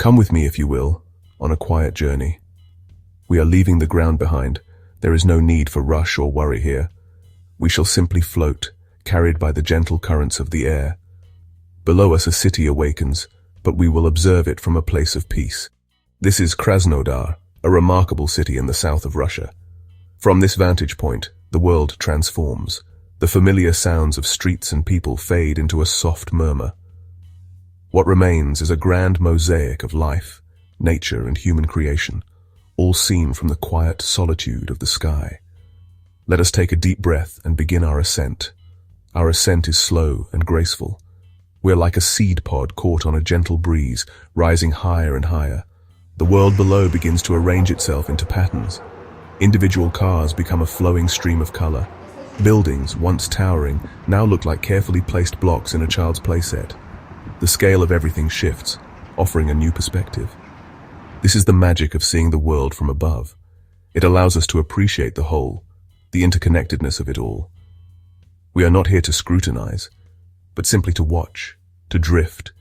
Come with me, if you will, on a quiet journey. We are leaving the ground behind. There is no need for rush or worry here. We shall simply float, carried by the gentle currents of the air. Below us a city awakens, but we will observe it from a place of peace. This is Krasnodar, a remarkable city in the south of Russia. From this vantage point, the world transforms. The familiar sounds of streets and people fade into a soft murmur. What remains is a grand mosaic of life, nature, and human creation, all seen from the quiet solitude of the sky. Let us take a deep breath and begin our ascent. Our ascent is slow and graceful. We are like a seed pod caught on a gentle breeze, rising higher and higher. The world below begins to arrange itself into patterns. Individual cars become a flowing stream of color. Buildings, once towering, now look like carefully placed blocks in a child's playset. The scale of everything shifts, offering a new perspective. This is the magic of seeing the world from above. It allows us to appreciate the whole, the interconnectedness of it all. We are not here to scrutinize, but simply to watch, to drift,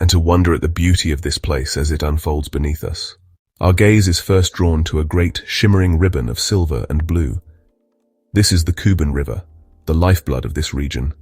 and to wonder at the beauty of this place as it unfolds beneath us. Our gaze is first drawn to a great, shimmering ribbon of silver and blue. This is the Kuban River, the lifeblood of this region.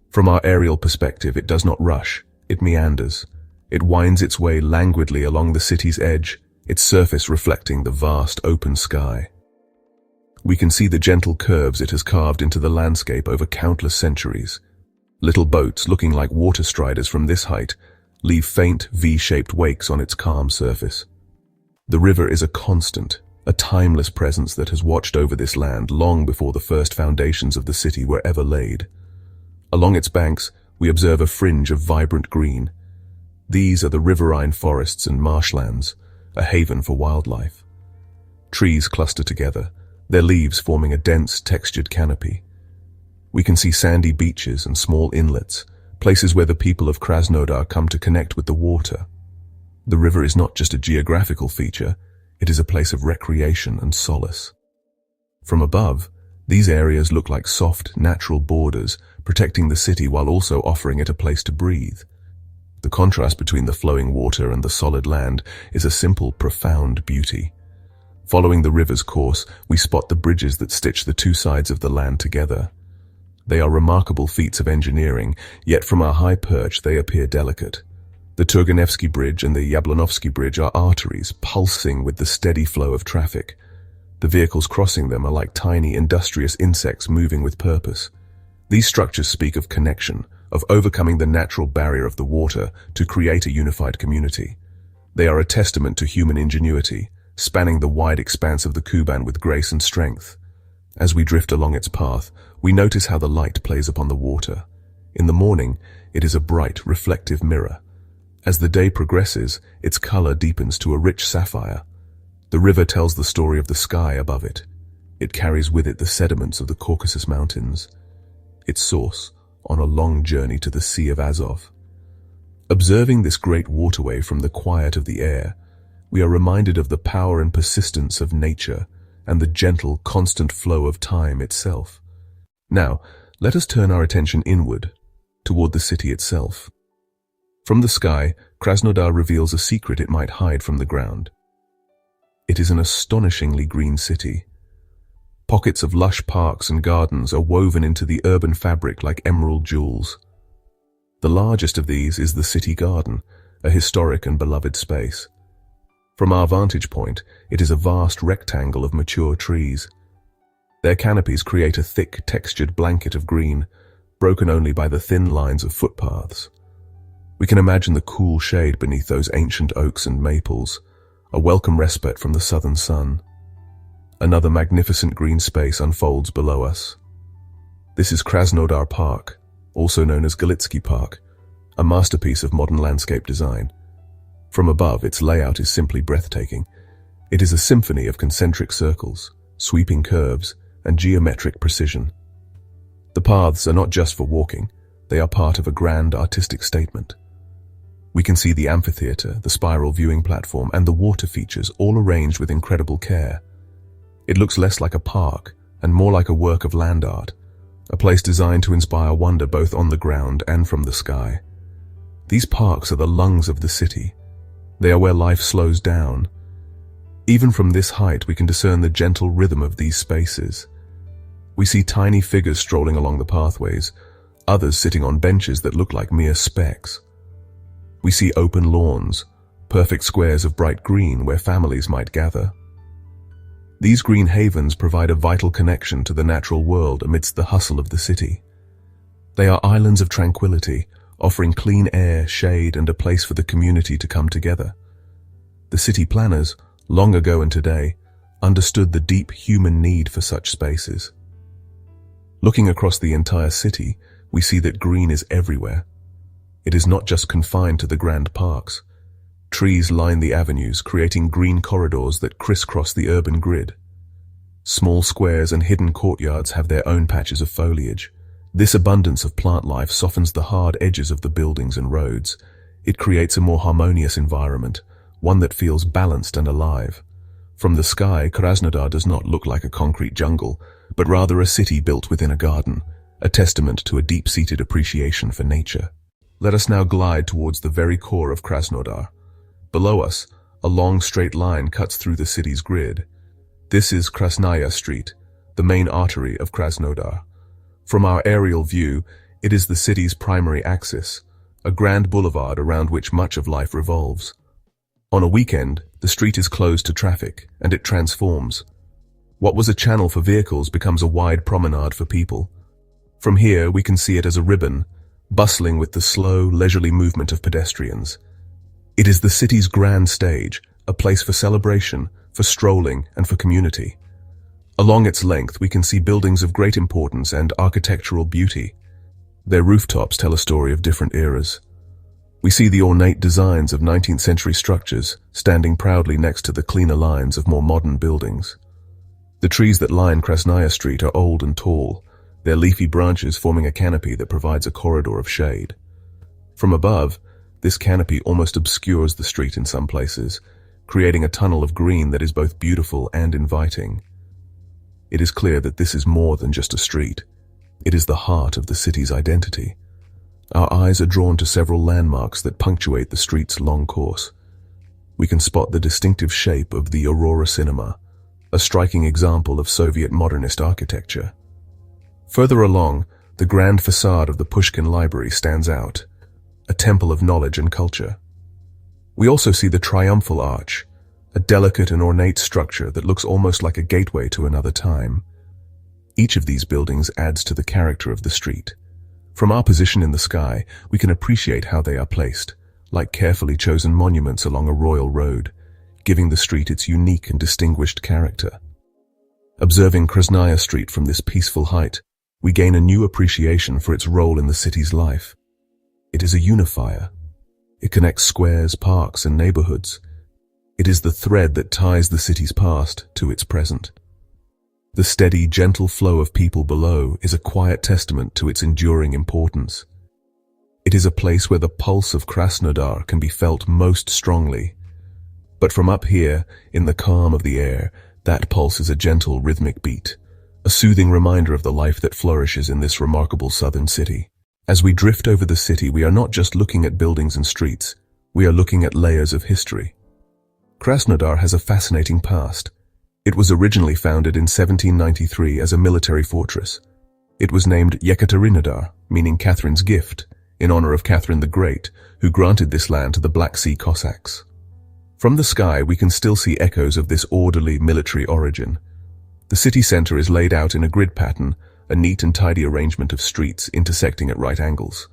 From our aerial perspective, it does not rush, it meanders. It winds its way languidly along the city's edge, its surface reflecting the vast open sky. We can see the gentle curves it has carved into the landscape over countless centuries. Little boats, looking like water striders from this height, leave faint V-shaped wakes on its calm surface. The river is a constant, a timeless presence that has watched over this land long before the first foundations of the city were ever laid. Along its banks, we observe a fringe of vibrant green. These are the riverine forests and marshlands, a haven for wildlife. Trees cluster together, their leaves forming a dense, textured canopy. We can see sandy beaches and small inlets, places where the people of Krasnodar come to connect with the water. The river is not just a geographical feature, it is a place of recreation and solace. From above, these areas look like soft, natural borders, protecting the city while also offering it a place to breathe. The contrast between the flowing water and the solid land is a simple, profound beauty. Following the river's course, we spot the bridges that stitch the two sides of the land together. They are remarkable feats of engineering, yet from our high perch they appear delicate. The Turgenevsky Bridge and the Yablonovsky Bridge are arteries pulsing with the steady flow of traffic. The vehicles crossing them are like tiny, industrious insects moving with purpose. These structures speak of connection, of overcoming the natural barrier of the water to create a unified community. They are a testament to human ingenuity, spanning the wide expanse of the Kuban with grace and strength. As we drift along its path, we notice how the light plays upon the water. In the morning, it is a bright, reflective mirror. As the day progresses, its color deepens to a rich sapphire. The river tells the story of the sky above it. It carries with it the sediments of the Caucasus Mountains, its source on a long journey to the Sea of Azov. Observing this great waterway from the quiet of the air, we are reminded of the power and persistence of nature and the gentle, constant flow of time itself. Now, let us turn our attention inward, toward the city itself. From the sky, Krasnodar reveals a secret it might hide from the ground. It is an astonishingly green city. Pockets of lush parks and gardens are woven into the urban fabric like emerald jewels. The largest of these is the city garden, a historic and beloved space. From our vantage point, it is a vast rectangle of mature trees. Their canopies create a thick, textured blanket of green, broken only by the thin lines of footpaths. We can imagine the cool shade beneath those ancient oaks and maples, a welcome respite from the southern sun. Another magnificent green space unfolds below us. This is Krasnodar Park, also known as Galitsky Park, a masterpiece of modern landscape design. From above, its layout is simply breathtaking. It is a symphony of concentric circles, sweeping curves, and geometric precision. The paths are not just for walking, they are part of a grand artistic statement. We can see the amphitheater, the spiral viewing platform, and the water features all arranged with incredible care. It looks less like a park and more like a work of land art, a place designed to inspire wonder both on the ground and from the sky. These parks are the lungs of the city. They are where life slows down. Even from this height, we can discern the gentle rhythm of these spaces. We see tiny figures strolling along the pathways, others sitting on benches that look like mere specks. We see open lawns, perfect squares of bright green where families might gather. These green havens provide a vital connection to the natural world amidst the hustle of the city. They are islands of tranquility, offering clean air, shade, and a place for the community to come together. The city planners, long ago and today, understood the deep human need for such spaces. Looking across the entire city, we see that green is everywhere. It is not just confined to the grand parks. Trees line the avenues, creating green corridors that crisscross the urban grid. Small squares and hidden courtyards have their own patches of foliage. This abundance of plant life softens the hard edges of the buildings and roads. It creates a more harmonious environment, one that feels balanced and alive. From the sky, Krasnodar does not look like a concrete jungle, but rather a city built within a garden, a testament to a deep-seated appreciation for nature. Let us now glide towards the very core of Krasnodar. Below us, a long straight line cuts through the city's grid. This is Krasnaya Street, the main artery of Krasnodar. From our aerial view, it is the city's primary axis, a grand boulevard around which much of life revolves. On a weekend, the street is closed to traffic, and it transforms. What was a channel for vehicles becomes a wide promenade for people. From here, we can see it as a ribbon, bustling with the slow, leisurely movement of pedestrians. It is the city's grand stage, a place for celebration, for strolling, and for community. Along its length, we can see buildings of great importance and architectural beauty. Their rooftops tell a story of different eras. We see the ornate designs of 19th century structures standing proudly next to the cleaner lines of more modern buildings. The trees that line Krasnaya Street are old and tall, their leafy branches forming a canopy that provides a corridor of shade. From above, this canopy almost obscures the street in some places, creating a tunnel of green that is both beautiful and inviting. It is clear that this is more than just a street. It is the heart of the city's identity. Our eyes are drawn to several landmarks that punctuate the street's long course. We can spot the distinctive shape of the Aurora Cinema, a striking example of Soviet modernist architecture. Further along, the grand facade of the Pushkin Library stands out, a temple of knowledge and culture. We also see the Triumphal Arch, a delicate and ornate structure that looks almost like a gateway to another time. Each of these buildings adds to the character of the street. From our position in the sky, we can appreciate how they are placed, like carefully chosen monuments along a royal road, giving the street its unique and distinguished character. Observing Krasnaya Street from this peaceful height, we gain a new appreciation for its role in the city's life. It is a unifier. It connects squares, parks, and neighborhoods. It is the thread that ties the city's past to its present. The steady, gentle flow of people below is a quiet testament to its enduring importance. It is a place where the pulse of Krasnodar can be felt most strongly. But from up here, in the calm of the air, that pulse is a gentle, rhythmic beat, a soothing reminder of the life that flourishes in this remarkable southern city. As we drift over the city, we are not just looking at buildings and streets, we are looking at layers of history. Krasnodar has a fascinating past. It was originally founded in 1793 as a military fortress. It was named Yekaterinodar, meaning Catherine's gift, in honor of Catherine the Great, who granted this land to the Black Sea Cossacks. From the sky, we can still see echoes of this orderly military origin. The city center is laid out in a grid pattern, a neat and tidy arrangement of streets intersecting at right angles.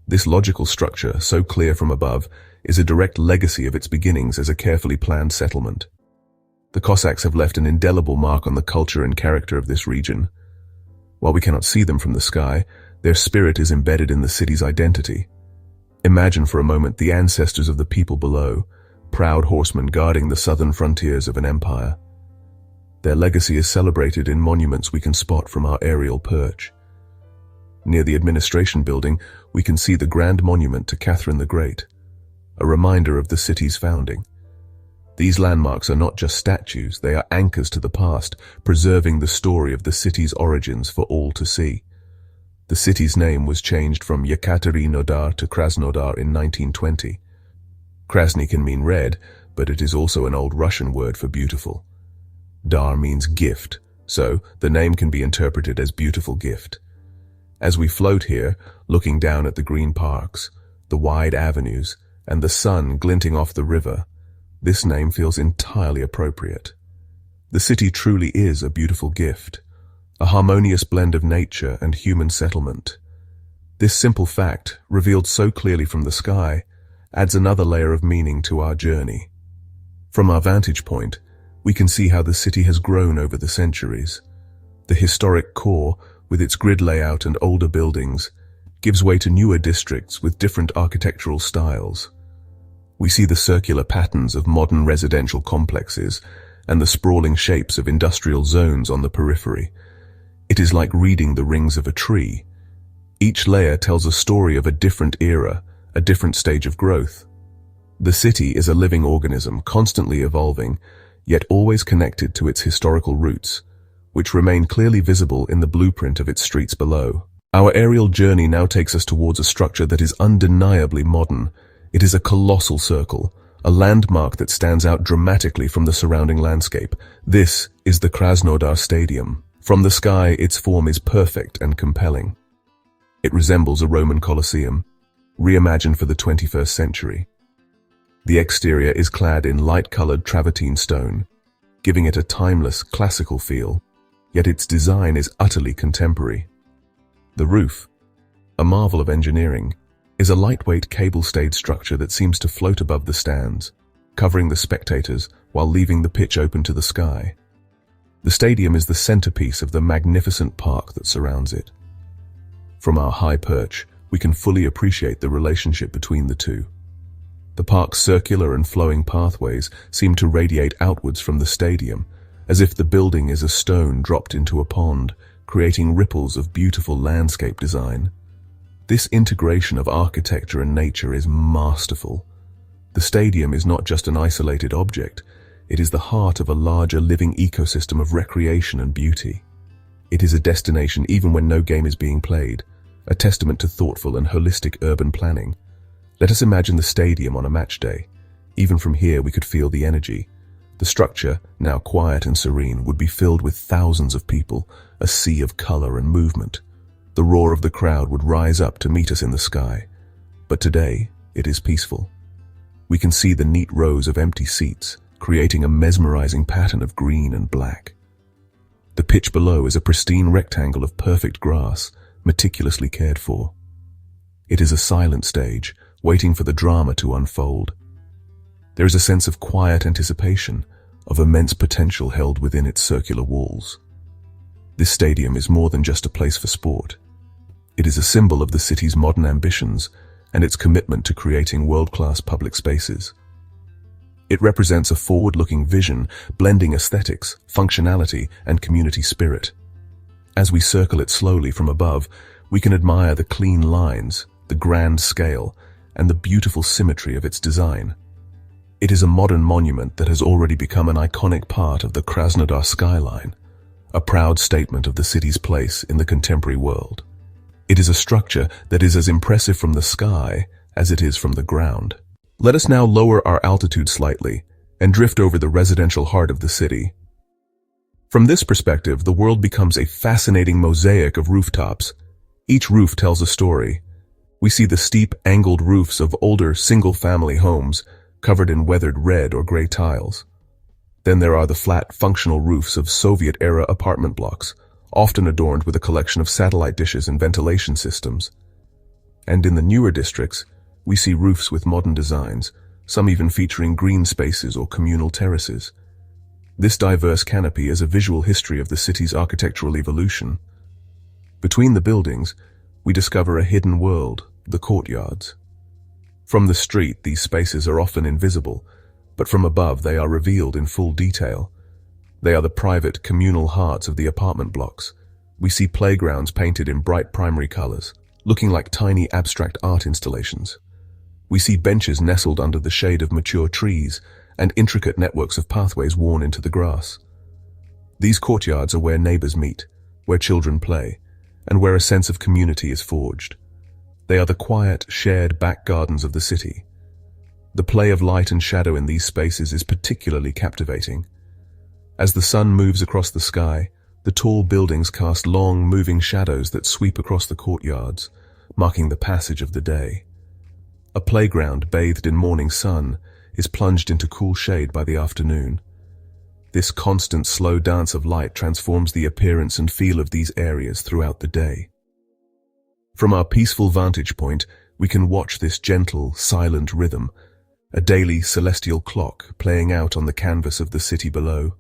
This logical structure, so clear from above, is a direct legacy of its beginnings as a carefully planned settlement. The Cossacks have left an indelible mark on the culture and character of this region. While we cannot see them from the sky, their spirit is embedded in the city's identity. Imagine for a moment the ancestors of the people below, proud horsemen guarding the southern frontiers of an empire. Their legacy is celebrated in monuments we can spot from our aerial perch. Near the administration building, we can see the grand monument to Catherine the Great, a reminder of the city's founding. These landmarks are not just statues, they are anchors to the past, preserving the story of the city's origins for all to see. The city's name was changed from Yekaterinodar to Krasnodar in 1920. Krasny can mean red, but it is also an old Russian word for beautiful. Dar means gift, so the name can be interpreted as beautiful gift. As we float here, looking down at the green parks, the wide avenues, and the sun glinting off the river, this name feels entirely appropriate. The city truly is a beautiful gift, a harmonious blend of nature and human settlement. This simple fact, revealed so clearly from the sky, adds another layer of meaning to our journey. From our vantage point, we can see how the city has grown over the centuries. The historic core, with its grid layout and older buildings, gives way to newer districts with different architectural styles. We see the circular patterns of modern residential complexes and the sprawling shapes of industrial zones on the periphery. It is like reading the rings of a tree. Each layer tells a story of a different era, a different stage of growth. The city is a living organism, constantly evolving, yet always connected to its historical roots, which remain clearly visible in the blueprint of its streets below. Our aerial journey now takes us towards a structure that is undeniably modern. It is a colossal circle, a landmark that stands out dramatically from the surrounding landscape. This is the Krasnodar Stadium. From the sky, its form is perfect and compelling. It resembles a Roman Colosseum, reimagined for the 21st century. The exterior is clad in light-colored travertine stone, giving it a timeless, classical feel, yet its design is utterly contemporary. The roof, a marvel of engineering, is a lightweight cable-stayed structure that seems to float above the stands, covering the spectators while leaving the pitch open to the sky. The stadium is the centerpiece of the magnificent park that surrounds it. From our high perch, we can fully appreciate the relationship between the two. The park's circular and flowing pathways seem to radiate outwards from the stadium, as if the building is a stone dropped into a pond, creating ripples of beautiful landscape design. This integration of architecture and nature is masterful. The stadium is not just an isolated object, it is the heart of a larger living ecosystem of recreation and beauty. It is a destination even when no game is being played, a testament to thoughtful and holistic urban planning. Let us imagine the stadium on a match day. Even from here we could feel the energy. The structure, now quiet and serene, would be filled with thousands of people, a sea of color and movement. The roar of the crowd would rise up to meet us in the sky. But today, it is peaceful. We can see the neat rows of empty seats, creating a mesmerizing pattern of green and black. The pitch below is a pristine rectangle of perfect grass, meticulously cared for. It is a silent stage, waiting for the drama to unfold. There is a sense of quiet anticipation, of immense potential held within its circular walls. This stadium is more than just a place for sport. It is a symbol of the city's modern ambitions and its commitment to creating world-class public spaces. It represents a forward-looking vision, blending aesthetics, functionality, and community spirit. As we circle it slowly from above, we can admire the clean lines, the grand scale, and the beautiful symmetry of its design. It is a modern monument that has already become an iconic part of the Krasnodar skyline, a proud statement of the city's place in the contemporary world. It is a structure that is as impressive from the sky as it is from the ground. Let us now lower our altitude slightly and drift over the residential heart of the city. From this perspective, the world becomes a fascinating mosaic of rooftops. Each roof tells a story. We see the steep, angled roofs of older, single-family homes, covered in weathered red or gray tiles. Then there are the flat, functional roofs of Soviet-era apartment blocks, often adorned with a collection of satellite dishes and ventilation systems. And in the newer districts, we see roofs with modern designs, some even featuring green spaces or communal terraces. This diverse canopy is a visual history of the city's architectural evolution. Between the buildings, we discover a hidden world, the courtyards. From the street, these spaces are often invisible, but from above they are revealed in full detail. They are the private, communal hearts of the apartment blocks. We see playgrounds painted in bright primary colors, looking like tiny abstract art installations. We see benches nestled under the shade of mature trees and intricate networks of pathways worn into the grass. These courtyards are where neighbors meet, where children play, and where a sense of community is forged. They are the quiet, shared back gardens of the city. The play of light and shadow in these spaces is particularly captivating. As the sun moves across the sky, the tall buildings cast long, moving shadows that sweep across the courtyards, marking the passage of the day. A playground bathed in morning sun is plunged into cool shade by the afternoon. This constant slow dance of light transforms the appearance and feel of these areas throughout the day. From our peaceful vantage point, we can watch this gentle, silent rhythm, a daily celestial clock playing out on the canvas of the city below.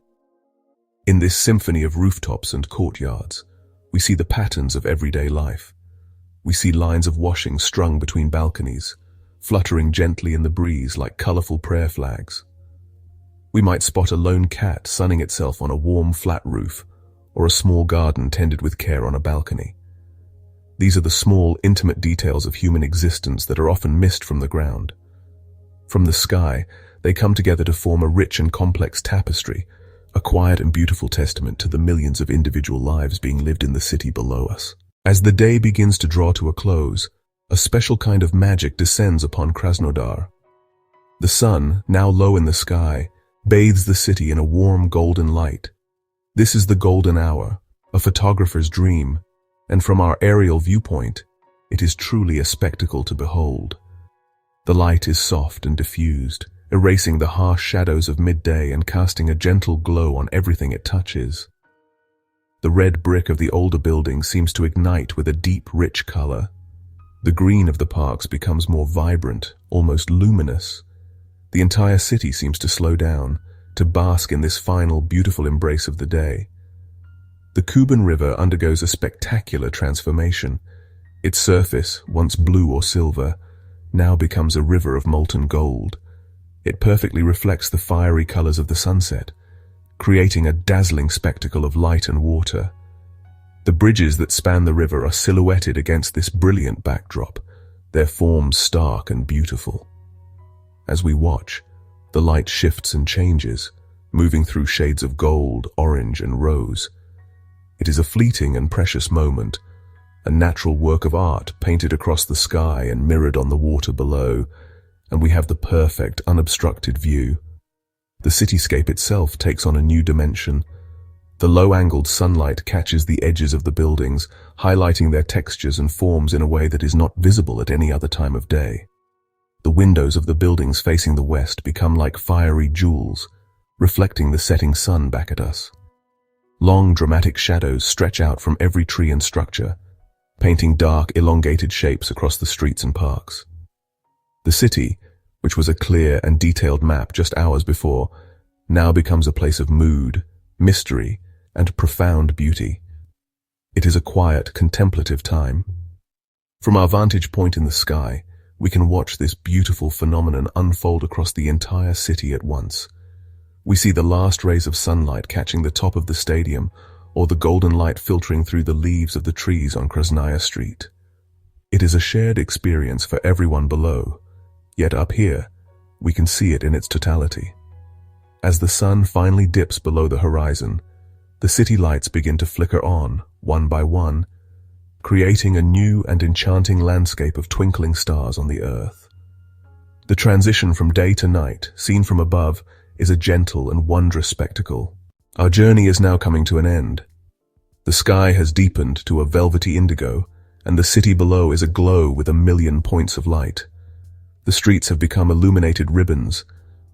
In this symphony of rooftops and courtyards, we see the patterns of everyday life. We see lines of washing strung between balconies, fluttering gently in the breeze like colorful prayer flags. We might spot a lone cat sunning itself on a warm, flat roof, or a small garden tended with care on a balcony. These are the small, intimate details of human existence that are often missed from the ground. From the sky, they come together to form a rich and complex tapestry, a quiet and beautiful testament to the millions of individual lives being lived in the city below us. As the day begins to draw to a close, a special kind of magic descends upon Krasnodar. The sun, now low in the sky, bathes the city in a warm golden light. This is the golden hour, a photographer's dream, and from our aerial viewpoint, it is truly a spectacle to behold. The light is soft and diffused, erasing the harsh shadows of midday and casting a gentle glow on everything it touches. The red brick of the older building seems to ignite with a deep, rich color. The green of the parks becomes more vibrant, almost luminous. The entire city seems to slow down, to bask in this final, beautiful embrace of the day. The Kuban River undergoes a spectacular transformation. Its surface, once blue or silver, now becomes a river of molten gold. It perfectly reflects the fiery colors of the sunset, creating a dazzling spectacle of light and water. The bridges that span the river are silhouetted against this brilliant backdrop, their forms stark and beautiful. As we watch, the light shifts and changes, moving through shades of gold, orange, and rose. It is a fleeting and precious moment, a natural work of art painted across the sky and mirrored on the water below, and we have the perfect, unobstructed view. The cityscape itself takes on a new dimension. The low-angled sunlight catches the edges of the buildings, highlighting their textures and forms in a way that is not visible at any other time of day. The windows of the buildings facing the west become like fiery jewels, reflecting the setting sun back at us. Long, dramatic shadows stretch out from every tree and structure, painting dark, elongated shapes across the streets and parks. The city, which was a clear and detailed map just hours before, now becomes a place of mood, mystery, and profound beauty. It is a quiet, contemplative time. From our vantage point in the sky, we can watch this beautiful phenomenon unfold across the entire city at once. We see the last rays of sunlight catching the top of the stadium, or the golden light filtering through the leaves of the trees on Krasnodar Street. It is a shared experience for everyone below, yet up here, we can see it in its totality. As the sun finally dips below the horizon, the city lights begin to flicker on, one by one, creating a new and enchanting landscape of twinkling stars on the earth. The transition from day to night, seen from above, is a gentle and wondrous spectacle. Our journey is now coming to an end. The sky has deepened to a velvety indigo, and the city below is aglow with a million points of light. The streets have become illuminated ribbons,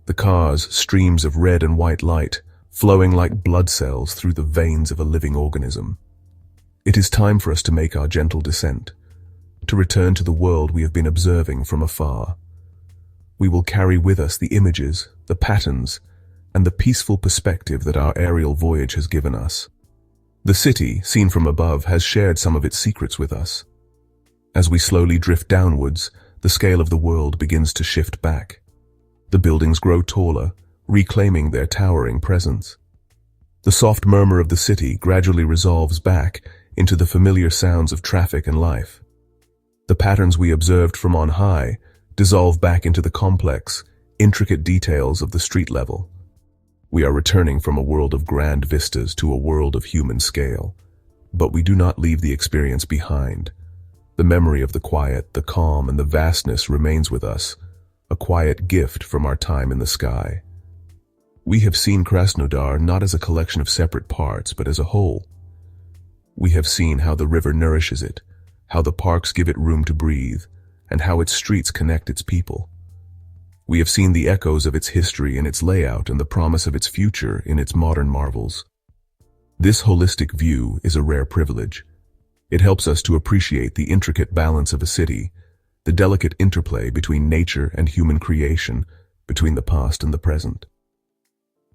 the cars streams of red and white light, flowing like blood cells through the veins of a living organism. It is time for us to make our gentle descent, to return to the world we have been observing from afar. We will carry with us the images, the patterns, and the peaceful perspective that our aerial voyage has given us. The city, seen from above, has shared some of its secrets with us. As we slowly drift downwards, the scale of the world begins to shift back. The buildings grow taller, reclaiming their towering presence. The soft murmur of the city gradually resolves back into the familiar sounds of traffic and life. The patterns we observed from on high dissolve back into the complex, intricate details of the street level. We are returning from a world of grand vistas to a world of human scale, but we do not leave the experience behind. The memory of the quiet, the calm, and the vastness remains with us, a quiet gift from our time in the sky. We have seen Krasnodar not as a collection of separate parts, but as a whole. We have seen how the river nourishes it, how the parks give it room to breathe, and how its streets connect its people. We have seen the echoes of its history in its layout and the promise of its future in its modern marvels. This holistic view is a rare privilege. It helps us to appreciate the intricate balance of a city, the delicate interplay between nature and human creation, between the past and the present.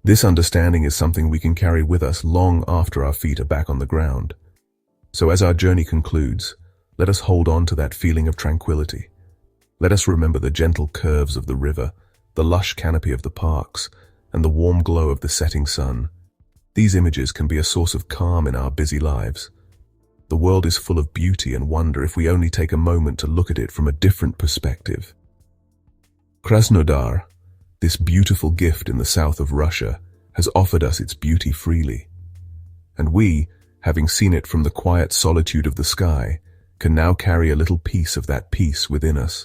This understanding is something we can carry with us long after our feet are back on the ground. So as our journey concludes, let us hold on to that feeling of tranquility. Let us remember the gentle curves of the river, the lush canopy of the parks, and the warm glow of the setting sun. These images can be a source of calm in our busy lives. The world is full of beauty and wonder if we only take a moment to look at it from a different perspective. Krasnodar, this beautiful gift in the south of Russia, has offered us its beauty freely. And we, having seen it from the quiet solitude of the sky, can now carry a little piece of that peace within us.